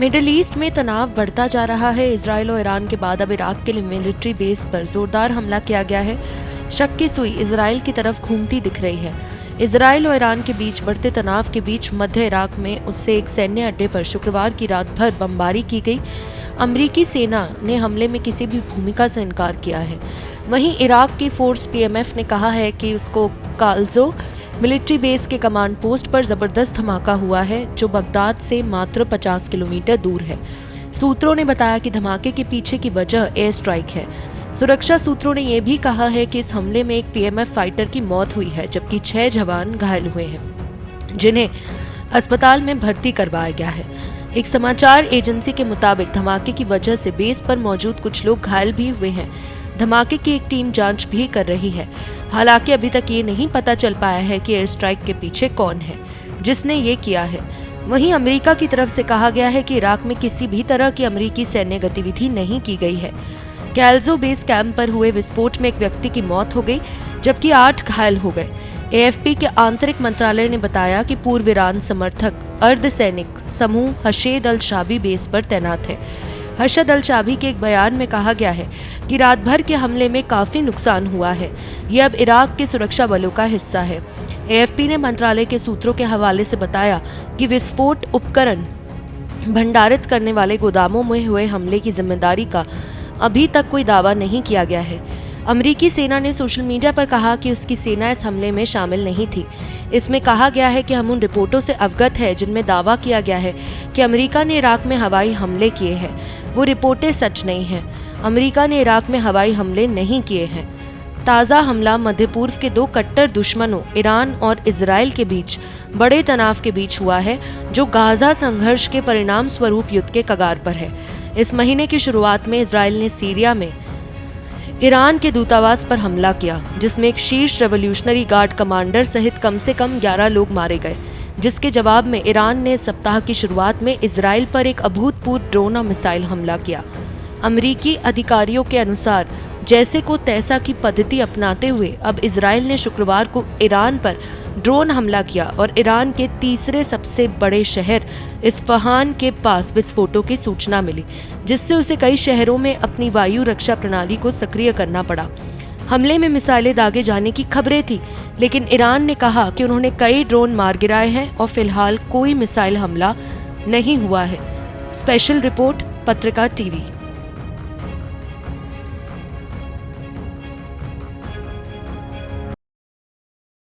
Middle east में तनाव बढ़ता जा रहा है। इजराइल और ईरान के बाद अब इराक के मिलिट्री बेस पर जोरदार हमला किया गया है। शक की सुई इजराइल की तरफ घूमती दिख रही है। इजराइल और ईरान के बीच बढ़ते तनाव के बीच मध्य इराक में उससे एक सैन्य अड्डे पर शुक्रवार की रात भर बमबारी की गई। अमरीकी सेना ने हमले में किसी भी भूमिका से इनकार किया है। वहीं इराक की फोर्स पीएमएफ ने कहा है कि उसको काल्जो मिलिट्री बेस के कमांड पोस्ट पर जबरदस्त धमाका हुआ है, जो बगदाद से मात्र 50 किलोमीटर दूर है। सूत्रों ने बताया कि धमाके के पीछे की वजह एयर स्ट्राइक है। सुरक्षा सूत्रों ने यह भी कहा है कि इस हमले में एक पीएमएफ फाइटर की मौत हुई है, जबकि 6 जवान घायल हुए हैं, जिन्हें अस्पताल में भर्ती करवाया गया है। एक समाचार एजेंसी के मुताबिक धमाके की वजह से बेस पर मौजूद कुछ लोग घायल भी हुए हैं। धमाके की एक टीम जांच भी कर रही है। हालांकि अभी तक ये नहीं पता चल पाया है कि एयर स्ट्राइक के पीछे कौन है, जिसने ये किया है। वहीं अमेरिका की तरफ से कहा गया है कि इराक में किसी भी तरह की अमेरिकी सैन्य गतिविधि नहीं की गई है। कैल्जो बेस कैंप पर हुए विस्फोट में एक व्यक्ति की मौत हो गई, जबकि 8 घायल हो गए। एएफपी के आंतरिक मंत्रालय ने बताया कि पूर्व ईरान समर्थक अर्धसैनिक समूह हशेद अल शाबी बेस पर तैनात है। हशद अल शाबी के एक बयान में कहा गया है कि रात भर के हमले में काफी नुकसान हुआ है। यह अब इराक के सुरक्षा बलों का हिस्सा है। एएफपी ने मंत्रालय के सूत्रों के हवाले से बताया कि विस्फोट उपकरण भंडारित करने वाले गोदामों में हुए हमले की जिम्मेदारी का अभी तक कोई दावा नहीं किया गया है। अमेरिकी सेना ने सोशल मीडिया पर कहा कि उसकी सेना इस हमले में शामिल नहीं थी। इसमें कहा गया है कि हम उन रिपोर्टों से अवगत है जिनमें दावा किया गया है कि अमेरिका ने इराक में हवाई हमले किए हैं। वो रिपोर्टें सच नहीं हैं। अमेरिका ने इराक में हवाई हमले नहीं किए हैं। ताज़ा हमला मध्य पूर्व के 2 कट्टर दुश्मनों ईरान और इजराइल के बीच बड़े तनाव के बीच हुआ है, जो गाजा संघर्ष के परिणाम स्वरूप युद्ध के कगार पर है। इस महीने की शुरुआत में इजराइल ने सीरिया में ईरान के दूतावास पर हमला किया, जिसमें एक शीर्ष रेवोल्यूशनरी गार्ड कमांडर सहित कम से कम 11 लोग मारे गए, जिसके जवाब में ईरान ने सप्ताह की शुरुआत में इजराइल पर एक अभूतपूर्व ड्रोन और मिसाइल हमला किया। अमेरिकी अधिकारियों के अनुसार जैसे को तैसा की पद्धति अपनाते हुए अब इजराइल ने शुक्रवार को ईरान पर ड्रोन हमला किया और ईरान के तीसरे सबसे बड़े शहर इस्फहान के पास विस्फोटों की सूचना मिली, जिससे उसे कई शहरों में अपनी वायु रक्षा प्रणाली को सक्रिय करना पड़ा। हमले में मिसाइलें दागे जाने की खबरें थी, लेकिन ईरान ने कहा कि उन्होंने कई ड्रोन मार गिराए हैं और फिलहाल कोई मिसाइल हमला नहीं हुआ है। स्पेशल रिपोर्ट पत्रिका टीवी।